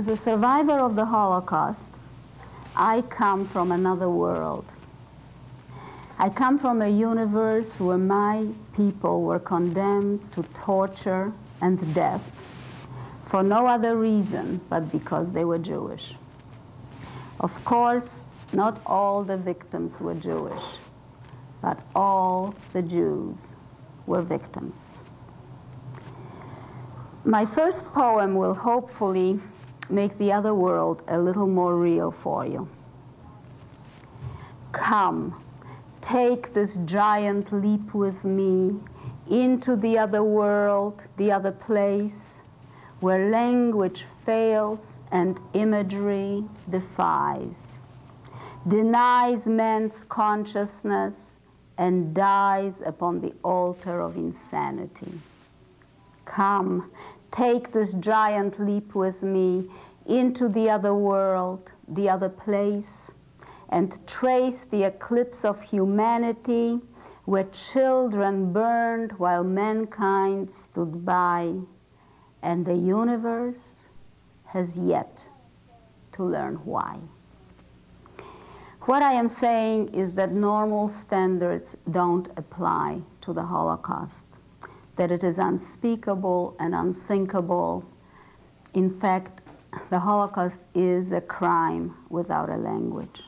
as a survivor of the Holocaust, I come from another world. I come from a universe where my people were condemned to torture and death for no other reason but because they were Jewish. Of course, not all the victims were Jewish, but all the Jews were victims. My first poem will hopefully make the other world a little more real for you. Come, take this giant leap with me into the other world, the other place, where language fails and imagery defies, denies man's consciousness and dies upon the altar of insanity. Come, take this giant leap with me into the other world, the other place, and trace the eclipse of humanity where children burned while mankind stood by, and the universe has yet to learn why. What I am saying is that normal standards don't apply to the Holocaust, that it is unspeakable and unthinkable. In fact, the Holocaust is a crime without a language.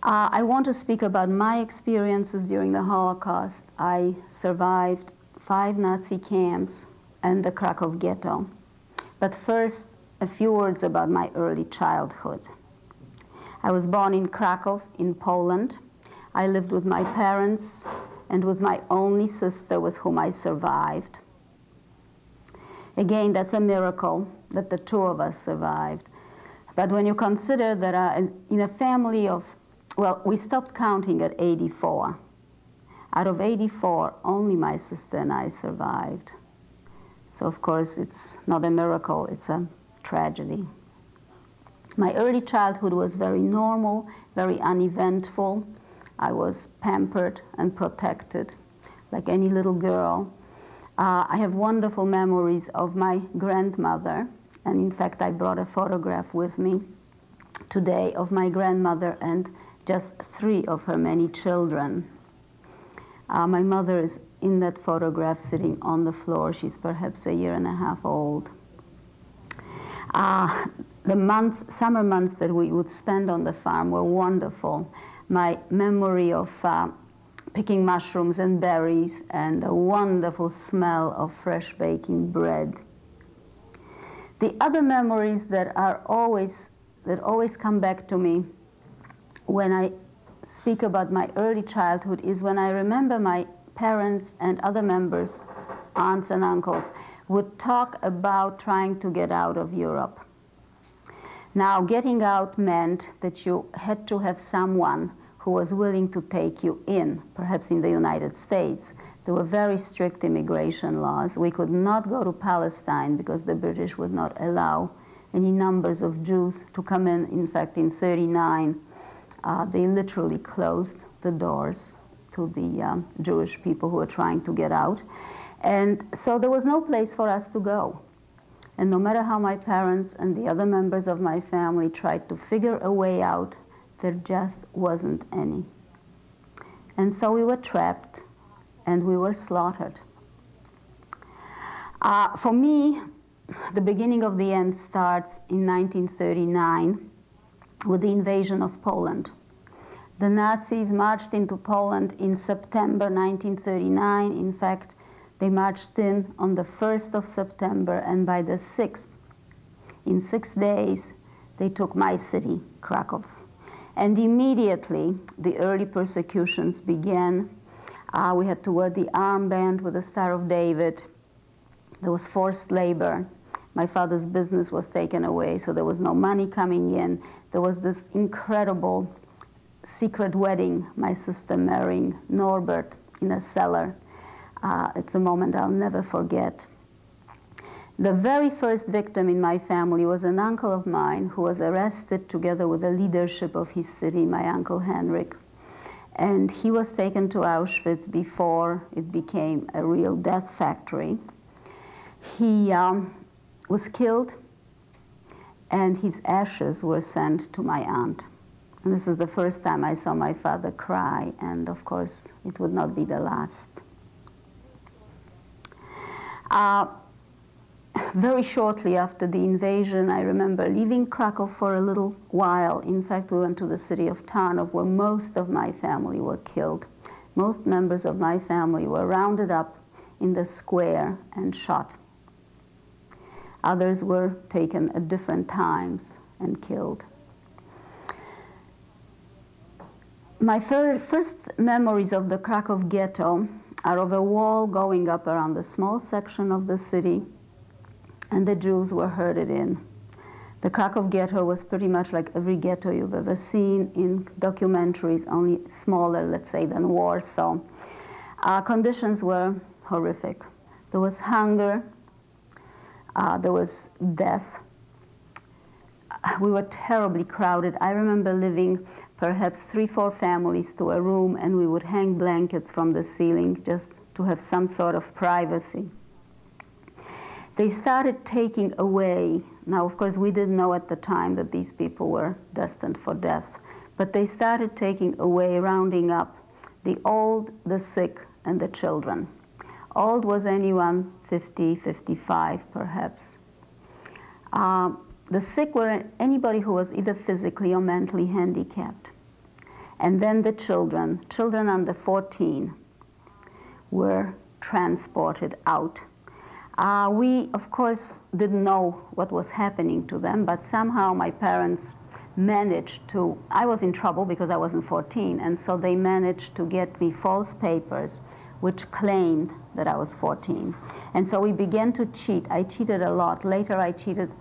I want to speak about my experiences during the Holocaust. I survived 5 Nazi camps and the Krakow Ghetto. But first, a few words about my early childhood. I was born in Krakow, in Poland. I lived with my parents and with my only sister with whom I survived. Again, that's a miracle that the 2 of us survived. But when you consider that in a family of, well, we stopped counting at 84. Out of 84, only my sister and I survived. So of course, it's not a miracle, it's a tragedy. My early childhood was very normal, very uneventful. I was pampered and protected, like any little girl. I have wonderful memories of my grandmother, and in fact, I brought a photograph with me today of my grandmother and just 3 of her many children. My mother is in that photograph sitting on the floor. She's perhaps a 1.5 years old. The summer months that we would spend on the farm were wonderful. My memory of picking mushrooms and berries and the wonderful smell of fresh baking bread. The other memories that always come back to me when I speak about my early childhood is when I remember my parents and other members, aunts and uncles, would talk about trying to get out of Europe. Now, getting out meant that you had to have someone who was willing to take you in, perhaps in the United States. There were very strict immigration laws. We could not go to Palestine because the British would not allow any numbers of Jews to come in. In fact, in 1939, they literally closed the doors to the Jewish people who were trying to get out. And so there was no place for us to go. And no matter how my parents and the other members of my family tried to figure a way out, there just wasn't any. And so we were trapped and we were slaughtered. For me, the beginning of the end starts in 1939 with the invasion of Poland. The Nazis marched into Poland in September 1939. In fact, they marched in on the 1st of September, and by the 6th, in 6 days, they took my city, Krakow. And immediately, the early persecutions began. We had to wear the armband with the Star of David. There was forced labor. My father's business was taken away, so there was no money coming in. There was this incredible secret wedding, my sister marrying Norbert in a cellar. It's a moment I'll never forget. The very first victim in my family was an uncle of mine who was arrested together with the leadership of his city, my uncle Henrik. And he was taken to Auschwitz before it became a real death factory. He was killed, and his ashes were sent to my aunt. And this is the first time I saw my father cry, and of course, it would not be the last. Very shortly after the invasion, I remember leaving Krakow for a little while. In fact, we went to the city of Tarnów, where most of my family were killed. Most members of my family were rounded up in the square and shot. Others were taken at different times and killed. My first memories of the Krakow Ghetto are of a wall going up around a small section of the city, and the Jews were herded in. The Krakow Ghetto was pretty much like every ghetto you've ever seen in documentaries, only smaller, let's say, than Warsaw. Conditions were horrific. There was hunger, there was death. We were terribly crowded. I remember living perhaps 3-4 families to a room, and we would hang blankets from the ceiling just to have some sort of privacy. They started taking away, now of course we didn't know at the time that these people were destined for death, but they started taking away, rounding up the old, the sick, and the children. Old was anyone 50, 55 perhaps. The sick were anybody who was either physically or mentally handicapped. And then the children under 14 were transported out. We, of course, didn't know what was happening to them, but somehow my parents managed to, I was in trouble because I wasn't 14, and so they managed to get me false papers which claimed that I was 14. And so we began to cheat. I cheated a lot. Later I cheated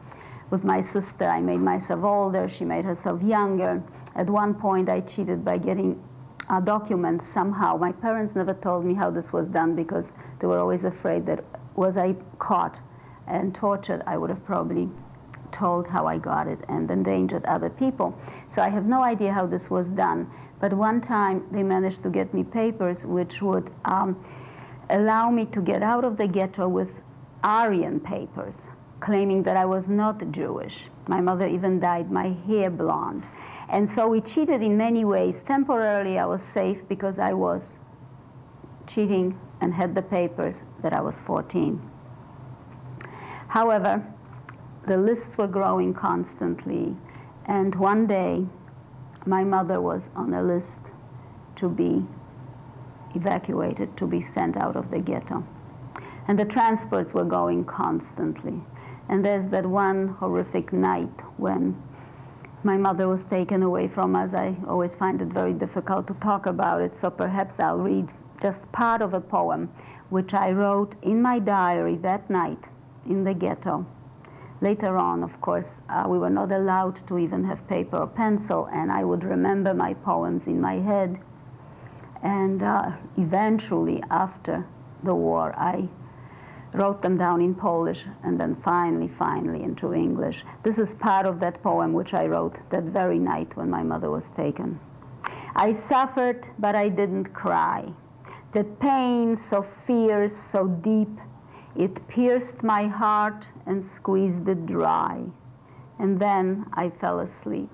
with my sister. I made myself older, she made herself younger. At one point I cheated by getting documents somehow. My parents never told me how this was done because they were always afraid that was I caught and tortured, I would have probably told how I got it and endangered other people. So I have no idea how this was done. But one time they managed to get me papers which would allow me to get out of the ghetto with Aryan papers, claiming that I was not Jewish. My mother even dyed my hair blonde. And so we cheated in many ways. Temporarily I was safe because I was cheating and had the papers that I was 14. However, the lists were growing constantly, and one day my mother was on a list to be evacuated, to be sent out of the ghetto. And the transports were going constantly. And there's that one horrific night when my mother was taken away from us. I always find it very difficult to talk about it, so perhaps I'll read just part of a poem which I wrote in my diary that night in the ghetto. Later on, of course, we were not allowed to even have paper or pencil, and I would remember my poems in my head. And eventually, after the war, I wrote them down in Polish, and then finally into English. This is part of that poem which I wrote that very night when my mother was taken. I suffered, but I didn't cry. The pain so fierce, so deep, it pierced my heart and squeezed it dry. And then I fell asleep.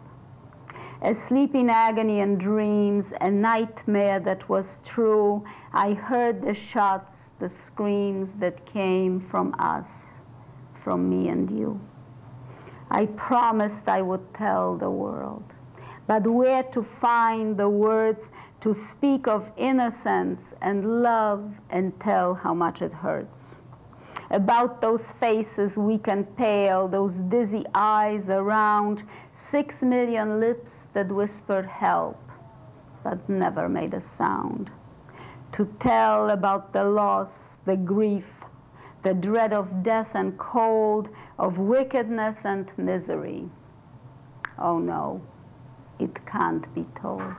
Asleep in agony and dreams, a nightmare that was true. I heard the shots, the screams that came from us, from me and you. I promised I would tell the world, but where to find the words to speak of innocence and love and tell how much it hurts? About those faces weak and pale, those dizzy eyes around, 6 million lips that whispered help, but never made a sound. To tell about the loss, the grief, the dread of death and cold, of wickedness and misery. Oh no, it can't be told.